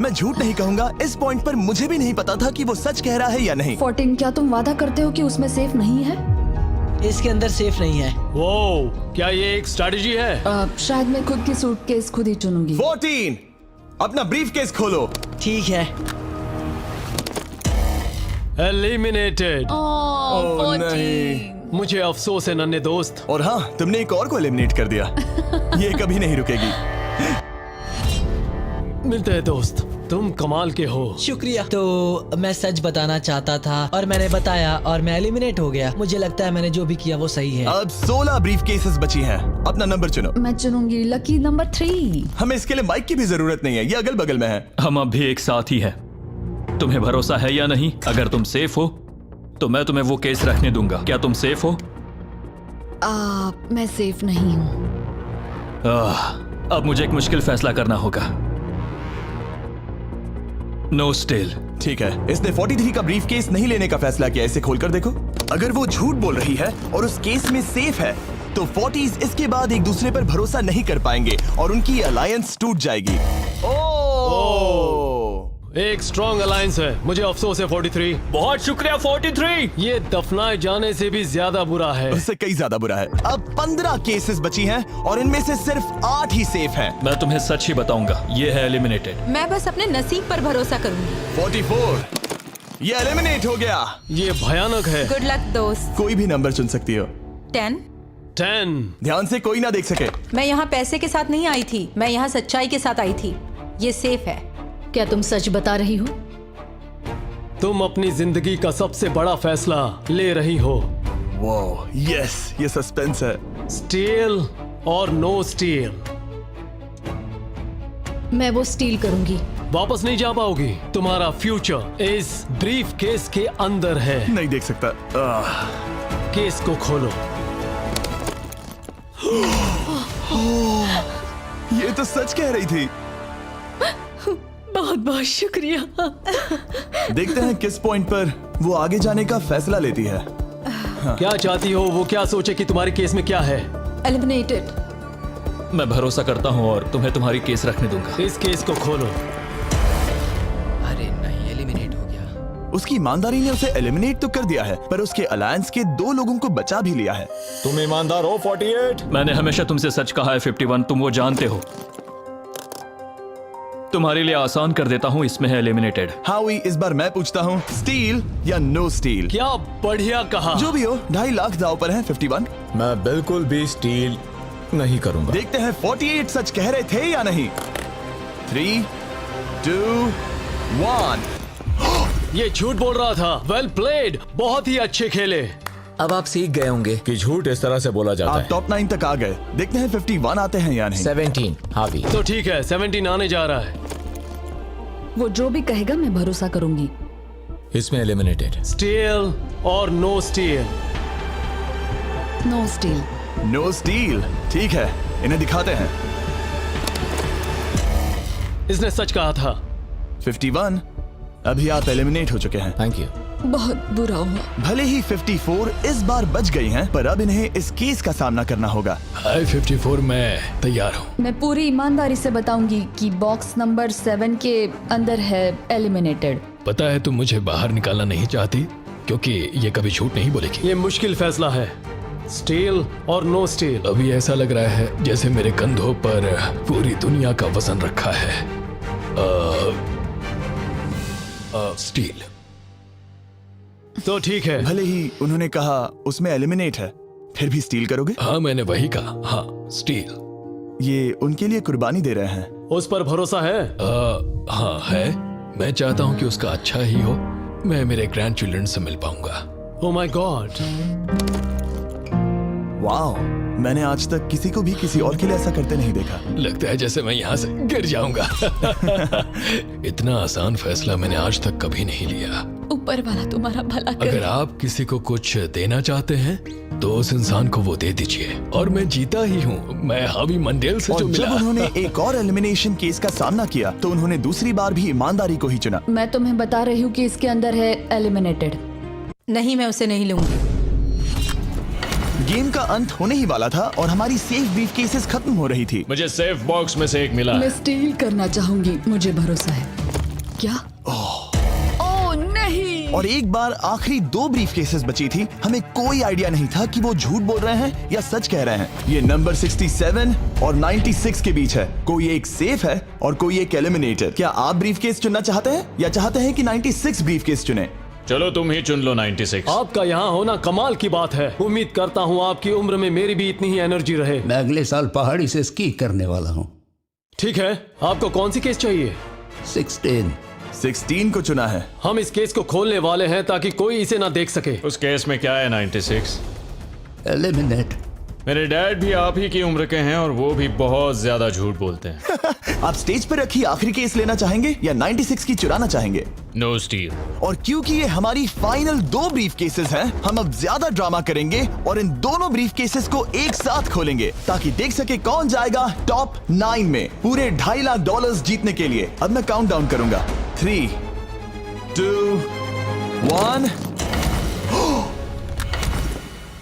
मैं झूठ नहीं कहूंगा, इस पॉइंट पर मुझे भी नहीं पता था कि वो सच कह रहा है या नहीं। 14, क्या तुम वादा करते हो कि उसमें सेफ नहीं है? इसके अंदर सेफ नहीं है। वो क्या ये एक स्ट्रैटेजी है? शायद मैं खुद की सूटकेस खुद ही चुनूंगी। 14, अपना ब्रीफ केस खोलो। ठीक है। एलिमिनेटेड। ओह नहीं। मुझे अफसोस है नन्हे दोस्त। और हाँ, तुमने एक और को एलिमिनेट कर दिया। ये कभी नहीं रुकेगी। मिलते हैं दोस्त, तुम कमाल के हो। शुक्रिया। तो मैं सच बताना चाहता था और मैंने बताया और मैं एलिमिनेट हो गया। मुझे लगता है मैंने जो भी किया वो सही है। अब 16 ब्रीफ केसेस बची हैं। अपना नंबर चुनो। मैं चुनूंगी लकी नंबर 3। हमें इसके लिए माइक की भी जरूरत नहीं है, ये अगल बगल में है। हम अब भी एक साथ ही हैं। तुम्हें भरोसा है या नहीं? अगर तुम सेफ हो तो मैं तुम्हें वो केस रखने दूंगा। क्या तुम सेफ हो? मैं सेफ नहीं हूँ। अब मुझे एक मुश्किल फैसला करना होगा। Know still. ठीक है, इसने 43 का ब्रीफ केस नहीं लेने का फैसला किया। इसे खोलकर देखो। अगर वो झूठ बोल रही है और उस केस में सेफ है तो 40s इसके बाद एक दूसरे पर भरोसा नहीं कर पाएंगे और उनकी अलायंस टूट जाएगी। ओह! एक स्ट्रॉन्ग अलायंस है। मुझे अफसोस है 43। बहुत शुक्रिया 43। ये दफनाए जाने से भी ज्यादा बुरा है। उससे कई ज्यादा बुरा है। अब 15 केसेस बची हैं और इनमें से सिर्फ 8 ही सेफ हैं। मैं तुम्हें सच ही बताऊंगा, ये है एलिमिनेटेड। मैं बस अपने नसीब पर भरोसा करूंगी। 44 ये एलिमिनेट हो गया। ये भयानक है। गुड लक दोस्त। कोई भी नंबर चुन सकती हो। 10। 10। ध्यान से कोई ना देख सके। मैं यहाँ पैसे के साथ नहीं आई थी, मैं यहाँ सच्चाई के साथ आई थी। ये सेफ है। क्या तुम सच बता रही हो? तुम अपनी जिंदगी का सबसे बड़ा फैसला ले रही हो। वो यस, ये सस्पेंस है। स्टील और नो स्टील। मैं वो स्टील करूंगी। वापस नहीं जा पाओगी। तुम्हारा फ्यूचर इस ब्रीफ केस के अंदर है। नहीं देख सकता। केस को खोलो। ये तो सच कह रही थी। बहुत बहुत शुक्रिया। देखते हैं किस पॉइंट पर वो आगे जाने का फैसला लेती है। क्या चाहती हो? वो क्या सोचे कि तुम्हारे केस में क्या है? एलिमिनेटेड। मैं भरोसा करता हूँ और तुम्हें तुम्हारी केस रखने दूंगा। इस केस को खोलो। अरे नहीं, एलिमिनेट हो गया। उसकी ईमानदारी ने उसे एलिमिनेट तो कर दिया है, पर उसके अलायंस के 2 लोगों को बचा भी लिया है। तुम ईमानदार हो 48। मैंने हमेशा तुमसे सच कहा है 51, तुम वो जानते हो। तुम्हारे लिए आसान कर देता हूँ, इसमें है एलिमिनेटेड। हाउई, इस बार मैं पूछता हूँ, स्टील या नो स्टील? क्या बढ़िया कहा। जो भी हो, 2.5 लाख दाव पर है 51। मैं बिल्कुल भी स्टील नहीं करूंगा। देखते हैं 48 सच कह रहे थे या नहीं। 3, 2, 1। ये झूठ बोल रहा था। वेल प्लेड, बहुत ही अच्छे खेले। अब आप सीख गए होंगे कि झूठ इस तरह से बोला जाता आप है। टॉप 9 तक आ गए। देखते हैं 51 आते हैं या नहीं। 17 हावी। तो ठीक है, 17 आने जा रहा है। वो जो भी कहेगा मैं भरोसा करूंगी। इसमें एलिमिनेटेड। स्टील और no steal. No steal. No steal. ठीक है, इन्हें दिखाते हैं। इसने सच कहा था। 51 अभी आप एलिमिनेट हो चुके हैं। Thank you. बहुत बुरा हुआ। भले ही 54 इस बार बच गई हैं, पर अब इन्हें इस केस का सामना करना होगा। हाय 54, मैं तैयार हूँ। मैं पूरी ईमानदारी से बताऊंगी कि बॉक्स नंबर 7 के अंदर है एलिमिनेटेड। पता है तुम मुझे बाहर निकालना नहीं चाहती, क्योंकि ये कभी झूठ नहीं बोलेगी। ये मुश्किल फैसला है, स्टील और नो स्टील। अभी ऐसा लग रहा है जैसे मेरे कंधों पर पूरी दुनिया का वजन रखा है। स्टील। तो ठीक है। भले ही उन्होंने कहा उसमें एलिमिनेट है, फिर भी स्टील करोगे? हाँ, मैंने वही कहा। हाँ, स्टील। ये उनके लिए कुर्बानी दे रहे हैं। उस पर भरोसा है? हाँ है। मैं चाहता हूँ कि उसका अच्छा ही हो। मैं मेरे ग्रैंड चिल्ड्रन से मिल पाऊंगा। ओह माय गॉड। वाओ, मैंने आज तक किसी को भी किसी और के लिए ऐसा करते नहीं देखा। लगता है जैसे मैं यहाँ से गिर जाऊंगा। इतना आसान फैसला मैंने आज तक कभी नहीं लिया। ऊपर वाला तुम्हारा भला करे। अगर आप किसी को कुछ देना चाहते हैं तो उस इंसान को वो दे दीजिए। और मैं जीता ही हूँ। मैं हावी मंडेल से और जो जब मिला। उन्होंने एक और एलिमिनेशन केस का सामना किया तो उन्होंने दूसरी बार भी ईमानदारी को ही चुना। मैं तुम्हें बता रही हूँ कि इसके अंदर है एलिमिनेटेड। नहीं, मैं उसे नहीं लूंगी। गेम का अंत होने ही वाला था और हमारी सेफ ब्रीफ केसेस खत्म हो रही थी। मुझे सेफ बॉक्स में से एक मिला। मैं स्टील करना चाहूंगी, मुझे भरोसा है। क्या? ओह नहीं। और एक बार आखिरी 2 ब्रीफ केसेस बची थी। हमें कोई आइडिया नहीं था कि वो झूठ बोल रहे हैं या सच कह रहे हैं। ये नंबर 67 और 96 के बीच है। कोई एक सेफ है और कोई एक एलिमिनेटेड। क्या आप ब्रीफ केस चुनना चाहते हैं या चाहते हैं कि 96 ब्रीफ केस चुने? चलो तुम ही चुन लो 96। आपका यहाँ होना कमाल की बात है। उम्मीद करता हूँ आपकी उम्र में मेरी भी इतनी ही एनर्जी रहे। मैं अगले साल पहाड़ी से स्की करने वाला हूँ। ठीक है, आपको कौन सी केस चाहिए? 16 को चुना है। हम इस केस को खोलने वाले हैं ताकि कोई इसे ना देख सके। उस केस में क्या है 96? एलिमिनेट। मेरे डैड भी आप ही की उम्र के हैं और वो भी बहुत ज्यादा झूठ बोलते हैं। आप स्टेज पर रखी आखिरी केस लेना चाहेंगे या 96 की चुराना चाहेंगे? No steal. और क्योंकि ये हमारी फाइनल 2 ब्रीफ केसेस हैं, हम अब ज्यादा ड्रामा करेंगे और इन दोनों ब्रीफ केसेस को एक साथ खोलेंगे ताकि देख सके कौन जाएगा टॉप 9 में पूरे $2.5 लाख जीतने के लिए। अब मैं काउंट डाउन करूंगा। 3, 2, 1।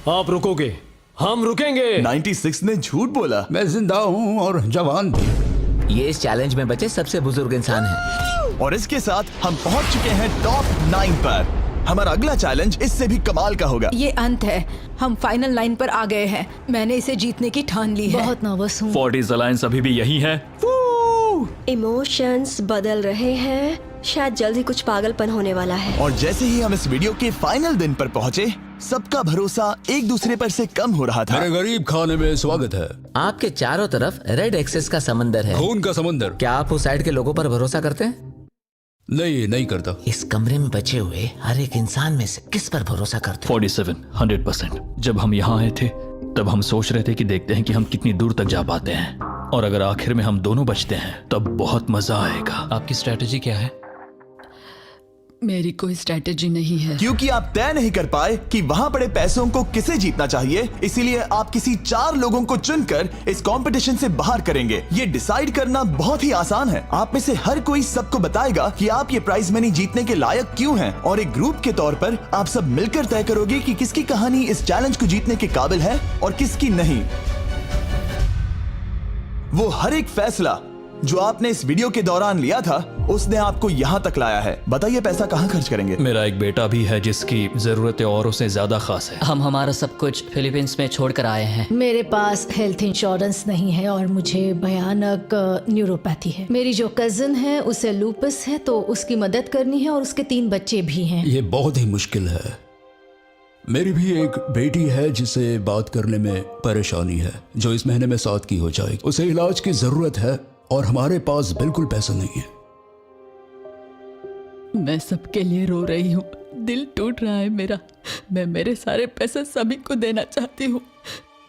आप रुकोगे, हम रुकेंगे। 96 ने झूठ बोला। मैं जिंदा हूँ और जवान भी। ये इस चैलेंज में बचे सबसे बुजुर्ग इंसान हैं। और इसके साथ हम पहुंच चुके हैं टॉप 9 पर। हमारा अगला चैलेंज इससे भी कमाल का होगा। ये अंत है, हम फाइनल लाइन पर आ गए हैं। मैंने इसे जीतने की ठान ली है। बहुत नर्वस हूँ। 40s अलायंस अभी भी यही है। इमोशंस बदल रहे हैं, शायद जल्द ही कुछ पागलपन होने वाला है। और जैसे ही हम इस वीडियो के फाइनल दिन पर पहुंचे, सबका भरोसा एक दूसरे पर से कम हो रहा था। मेरे गरीब खाने में स्वागत है। आपके चारों तरफ रेड एक्सेस का समंदर है, खून का समंदर। क्या आप उस साइड के लोगों पर भरोसा करते हैं? नहीं करता। इस कमरे में बचे हुए हर एक इंसान में से किस पर भरोसा करते हैं? 47 100%। जब हम यहाँ आए थे तब हम सोच रहे थे कि देखते हैं कि हम कितनी दूर तक जा पाते हैं, और अगर आखिर में हम दोनों बचते हैं तब बहुत मजा आएगा। आपकी स्ट्रेटेजी क्या है? मेरी कोई स्ट्रेटेजी नहीं है। क्योंकि आप तय नहीं कर पाए कि वहां पड़े पैसों को किसे जीतना चाहिए, इसीलिए आप किसी 4 लोगों को चुनकर इस कंपटीशन से बाहर करेंगे। ये डिसाइड करना बहुत ही आसान है। आप में से हर कोई सबको बताएगा कि आप ये प्राइज मनी जीतने के लायक क्यों हैं, और एक ग्रुप के तौर पर आप सब मिलकर तय करोगे कि किसकी कहानी इस चैलेंज को जीतने के काबिल है और किसकी नहीं। वो हर एक फैसला जो आपने इस वीडियो के दौरान लिया था, उसने आपको यहाँ तक लाया है। बताइए पैसा कहाँ खर्च करेंगे? मेरा एक बेटा भी है जिसकी जरूरतें औरों से ज्यादा खास है। हम हमारा सब कुछ फिलीपींस में छोड़कर आए हैं। मेरे पास हेल्थ इंश्योरेंस नहीं है और मुझे भयानक न्यूरोपैथी है। मेरी जो कजिन है उसे लूपस है, तो उसकी मदद करनी है, और उसके 3 बच्चे भी हैं। ये बहुत ही मुश्किल है। मेरी भी एक बेटी है जिसे बात करने में परेशानी है, जो इस महीने में 7 की हो जाएगी। उसे इलाज की जरूरत है और हमारे पास बिल्कुल पैसा नहीं है। मैं सबके लिए रो रही हूँ, दिल टूट रहा है मेरा। मैं मेरे सारे पैसे सभी को देना चाहती हूँ।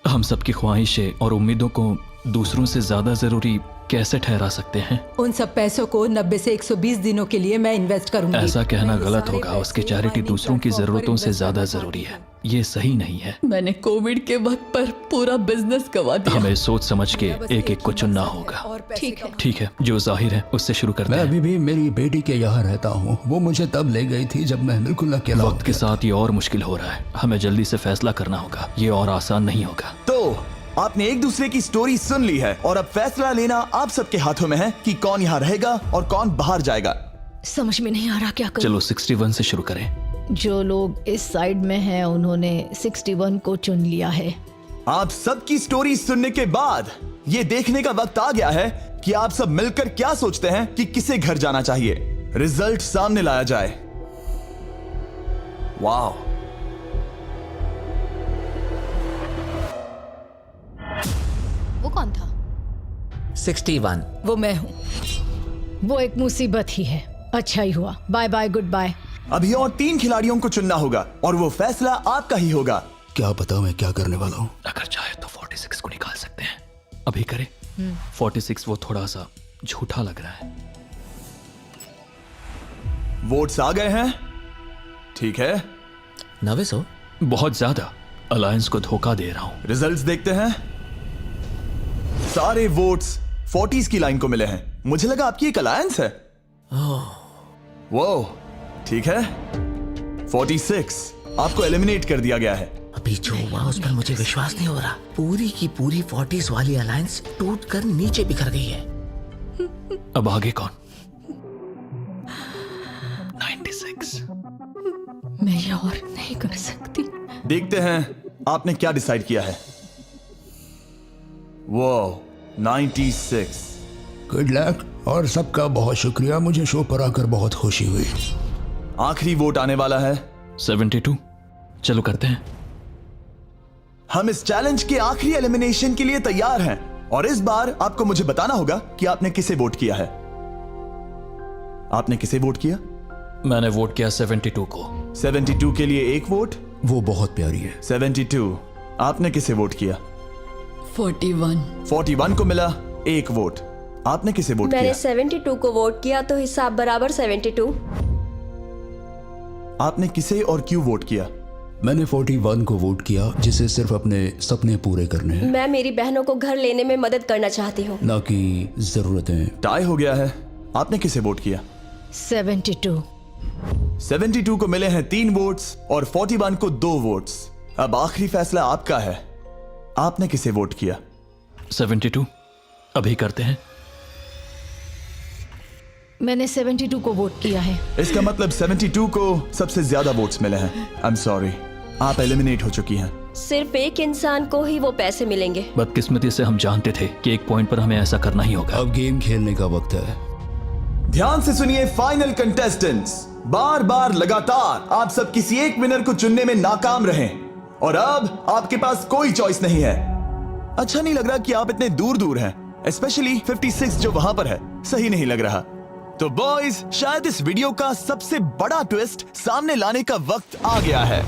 हम सबकी ख्वाहिशें और उम्मीदों को दूसरों से ज्यादा जरूरी कैसे ठहरा सकते हैं? उन सब पैसों को 90 से 120 दिनों के लिए मैं इन्वेस्ट करूंगी। ऐसा कहना गलत होगा। उसकी चैरिटी दूसरों की जरूरतों से ज्यादा जरूरी है। ये सही नहीं है। मैंने कोविड के वक्त पर पूरा बिजनेस गवा दिया। हमें सोच समझ के एक एक को चुनना होगा। ठीक है, जो जाहिर है उससे शुरू करते मैं हैं। अभी भी मेरी बेटी के यहाँ रहता हूँ। वो मुझे तब ले गई थी जब मैं बिल्कुल अकेला वक्त के साथ ये और मुश्किल हो रहा है। हमें जल्दी से फैसला करना होगा। ये और आसान नहीं होगा। तो आपने एक दूसरे की स्टोरी सुन ली है, और अब फैसला लेना आप सबके हाथों में है कि कौन यहाँ रहेगा और कौन बाहर जाएगा। समझ में नहीं आ रहा क्या करूं। चलो 61 से शुरू करें। जो लोग इस साइड में हैं उन्होंने 61 को चुन लिया है। आप सबकी स्टोरी सुनने के बाद ये देखने का वक्त आ गया है कि आप सब मिलकर क्या सोचते हैं कि किसे घर जाना चाहिए। रिजल्ट सामने लाया जाए। वाह, वो कौन था? 61। वो मैं हूँ। वो एक मुसीबत ही है। अच्छा ही हुआ। Bye bye, good bye. अभी और 3 खिलाड़ियों को चुनना होगा और वो फैसला आपका ही होगा। क्या पता मैं क्या करने वाला हूँ। अगर चाहे तो 46 को निकाल सकते हैं। अभी करें। 46 वो थोड़ा सा झूठा लग रहा है। वोट्स आ गए हैं। ठीक है, नर्वस हो? बहुत ज्यादा। अलायंस को धोखा दे रहा हूं। रिजल्ट्स देखते हैं। सारे वोट्स 40s की लाइन को मिले हैं। मुझे लगा आपकी एक अलायंस है। वो ठीक है। 46 आपको एलिमिनेट कर दिया गया है। अभी जो हुआ उस पर मुझे विश्वास नहीं हो रहा। पूरी की पूरी 40s वाली अलायंस टूटकर नीचे बिखर गई है। अब आगे कौन? 96। मैं ये और नहीं कर सकती। देखते हैं आपने क्या डिसाइड किया है। वो 96। गुड लक और सबका बहुत शुक्रिया। मुझे शो पर आकर बहुत खुशी हुई। आखिरी वोट आने वाला है। 72। चलो करते हैं। हम इस चैलेंज के आखिरी एलिमिनेशन के लिए तैयार हैं, और इस बार आपको मुझे बताना होगा कि आपने किसे वोट किया है। आपने किसे वोट किया? मैंने वोट किया 72 को। 72 के लिए एक वोट। वो बहुत प्यारी है। 72। आपने किसे वोट किया? 41। 41 को मिला एक वोट। आपने किसे वोट किया? मैंने 72 को वोट किया, तो हिसाब बराबर 72। आपने किसे और क्यों वोट किया? मैंने 41 को वोट किया, जिसे सिर्फ अपने सपने पूरे करने हैं, मैं मेरी बहनों को घर लेने में मदद करना चाहती हूँ। ना कि जरूरतें। टाई हो गया है। आपने किसे वोट किया? 72। 72 को मिले हैं 3 वोट्स और 41 को 2 वोट्स। अब आखिरी फैसला आपका है। आपने किसे वोट किया? 72। अभी करते हैं। मैंने 72 को वोट किया है। इसका मतलब 72 को सबसे ज्यादा वोट्स मिले हैं। आई एम सॉरी, आप एलिमिनेट हो चुकी हैं। सिर्फ एक इंसान को ही वो पैसे मिलेंगे। बदकिस्मती से हम जानते थे कि एक पॉइंट पर हमें ऐसा करना ही होगा। अब गेम खेलने का वक्त है। ध्यान से सुनिए फाइनल कंटेस्टेंट्स, बार बार लगातार आप सब किसी एक विनर को चुनने में नाकाम रहे और अब आपके पास कोई चॉइस नहीं है। अच्छा नहीं लग रहा कि आप इतने दूर दूर हैं, स्पेशली 56 जो वहां पर है। सही नहीं लग रहा। तो बॉयज, शायद इस वीडियो का सबसे बड़ा ट्विस्ट सामने लाने का वक्त आ गया है।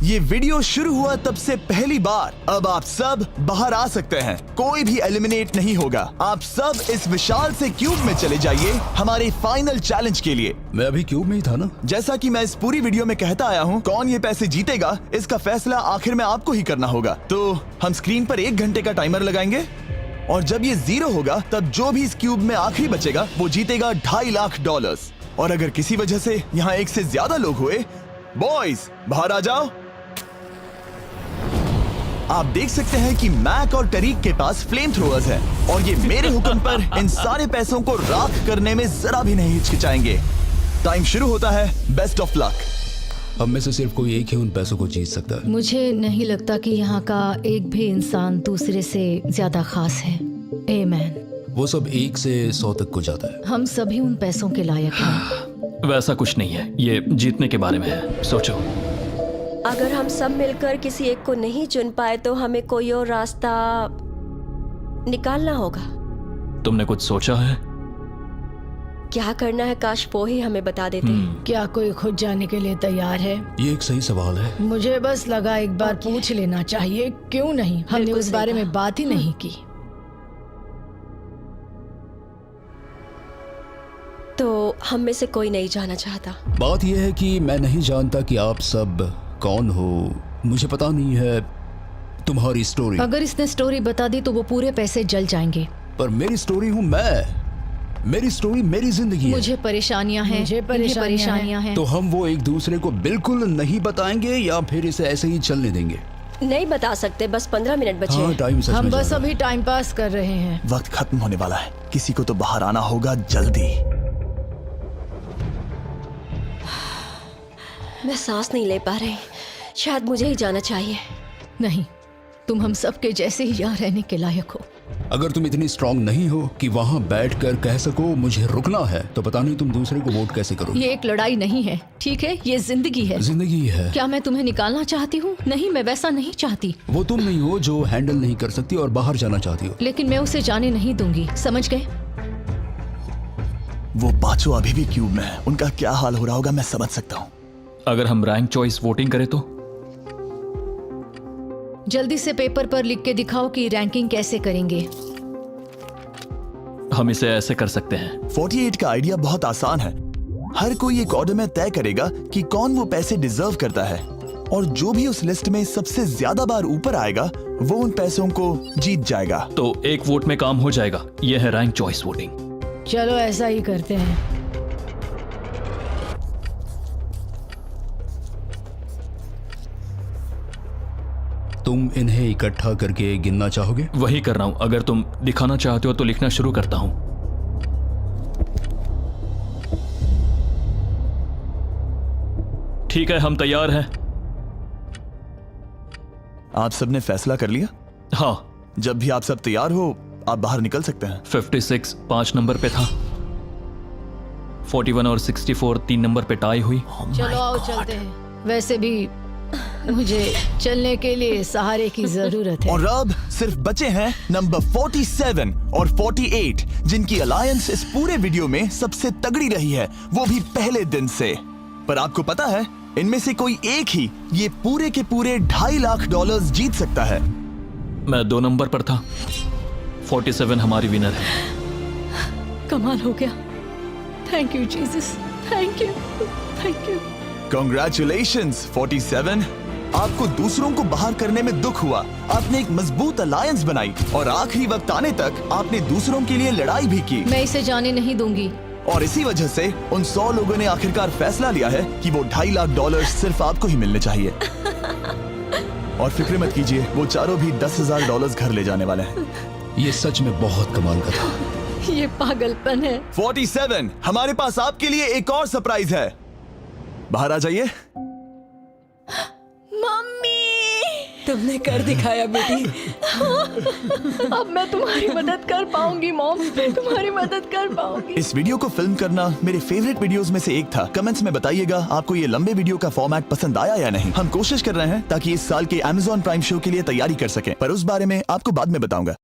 ये वीडियो शुरू हुआ तब से पहली बार। अब आप सब बाहर आ सकते हैं, कोई भी एलिमिनेट नहीं होगा। आप सब इस विशाल से क्यूब में चले जाइए हमारे फाइनल चैलेंज के लिए। मैं अभी क्यूब में ही था ना। जैसा कि मैं इस पूरी वीडियो में कहता आया हूँ, कौन ये पैसे जीतेगा इसका फैसला आखिर में आपको ही करना होगा। तो हम स्क्रीन पर 1 घंटे का टाइमर लगाएंगे और जब ये 0 होगा तब जो भी इस क्यूब में आखिरी बचेगा वो जीतेगा $2.5 लाख। और अगर किसी वजह से यहाँ एक से ज्यादा लोग हुए, बॉयज बाहर आ जाओ। आप देख सकते हैं कि मैक और टरीक के पास फ्लेम थ्रोअर्स हैं और ये मेरे हुक्म पर इन सारे पैसों को राख करने में जरा भी नहीं हिचकिचाएंगे। टाइम शुरू होता है। Best of luck. अब में से सिर्फ कोई एक ही उन पैसों को जीत सकता है। मुझे नहीं लगता कि यहाँ का एक भी इंसान दूसरे से ज्यादा खास है। आमीन। वो सब 1 से 100 तक को जाता है। हम सभी उन पैसों के लायक हैं। वैसा कुछ नहीं है, ये जीतने के बारे में है। सोचो, अगर हम सब मिलकर किसी एक को नहीं चुन पाए तो हमें कोई और रास्ता निकालना होगा। तुमने कुछ सोचा है? क्या करना है, काश वो ही हमें बता देते। क्या कोई खुद जाने के लिए तैयार है? ये एक सही सवाल है। मुझे बस लगा एक बार पूछ लेना चाहिए। क्यों नहीं? हमने उस बारे में बात ही नहीं की। तो हम में से कोई नहीं जाना चाहता। बात यह है कि मैं नहीं जानता कि आप सब कौन हो। मुझे पता नहीं है तुम्हारी स्टोरी। अगर इसने स्टोरी बता दी तो वो पूरे पैसे जल जाएंगे। पर मेरी स्टोरी हूँ मैं। मेरी स्टोरी मेरी जिंदगी है। मुझे परेशानियां हैं। मुझे परेशानियां हैं। तो हम वो एक दूसरे को बिल्कुल नहीं बताएंगे या फिर इसे ऐसे ही चलने देंगे? नहीं बता सकते, बस 15 मिनट बचे। हाँ, टाइम सच में हम बस जा रहा अभी टाइम पास कर रहे हैं। वक्त खत्म होने वाला है, किसी को तो बाहर आना होगा जल्दी। मैं सांस नहीं ले पा रही, शायद मुझे ही जाना चाहिए। नहीं, तुम हम सब के जैसे ही यहाँ रहने के लायक हो। अगर तुम इतनी स्ट्रांग नहीं हो कि वहाँ बैठकर कह सको मुझे रुकना है, तो पता नहीं तुम दूसरे को वोट कैसे करोगे। ये एक लड़ाई नहीं है, ठीक है? ये जिंदगी है। जिंदगी है। क्या मैं तुम्हें निकालना चाहती हूँ? नहीं, मैं वैसा नहीं चाहती। वो तुम नहीं हो जो हैंडल नहीं कर सकती और बाहर जाना चाहती हो। लेकिन मैं उसे जाने नहीं दूंगी, समझ गए? वो पांचों अभी भी क्यूब में है, उनका क्या हाल हो रहा होगा मैं समझ सकता हूँ। अगर हम रैंक चॉइस वोटिंग करें तो? जल्दी से पेपर पर लिख के दिखाओ कि रैंकिंग कैसे करेंगे। हम इसे ऐसे कर सकते हैं। 48 का आइडिया बहुत आसान है। हर कोई एक ऑर्डर में तय करेगा कि कौन वो पैसे डिजर्व करता है और जो भी उस लिस्ट में सबसे ज्यादा बार ऊपर आएगा वो उन पैसों को जीत जाएगा। तो एक वोट में काम हो जाएगा। यह है रैंक चॉइस वोटिंग। चलो ऐसा ही करते हैं। तुम इन्हें इकट्ठा करके गिनना चाहोगे? वही कर रहा हूं। अगर तुम दिखाना चाहते हो तो लिखना शुरू करता हूं। ठीक है, हम तैयार हैं। आप सबने फैसला कर लिया? हाँ। जब भी आप सब तैयार हो आप बाहर निकल सकते हैं। 56 5 नंबर पे था। 41 और 64 3 नंबर पे टाई हुई। चलो आओ चलते हैं। वैसे भी मुझे चलने के लिए सहारे की जरूरत है। और अब सिर्फ बचे हैं नंबर 47 और 48 जिनकी अलायंस इस पूरे वीडियो में सबसे तगड़ी रही है, वो भी पहले दिन से। पर आपको पता है इनमें से कोई एक ही ये पूरे के पूरे $2.5 लाख जीत सकता है। मैं 2 नंबर पर था। 47 हमारी विनर है। कमाल हो गया। Thank you Jesus, thank you, thank you. Congratulations 47। आपको दूसरों को बाहर करने में दुख हुआ, आपने एक मजबूत अलायंस बनाई और आखिरी वक्त आने तक आपने दूसरों के लिए लड़ाई भी की। मैं इसे जाने नहीं दूंगी। और इसी वजह से उन 100 लोगों ने आखिरकार फैसला लिया है कि वो $2.5 लाख सिर्फ आपको ही मिलने चाहिए। और फिक्र मत कीजिए, वो चारों भी $10,000 घर ले जाने वाले हैं। ये सच में बहुत कमाल का था। ये पागलपन है। 47, हमारे पास आपके लिए एक और सरप्राइज है। बाहर आ जाइए। मम्मी, तुमने कर दिखाया बेटी। अब मैं तुम्हारी मदद कर पाऊंगी मॉम, मैं तुम्हारी मदद कर पाऊंगी। इस वीडियो को फिल्म करना मेरे फेवरेट वीडियोस में से एक था। कमेंट्स में बताइएगा आपको ये लंबे वीडियो का फॉर्मेट पसंद आया या नहीं। हम कोशिश कर रहे हैं ताकि इस साल के Amazon प्राइम शो के लिए तैयारी कर सकें, पर उस बारे में आपको बाद में बताऊंगा।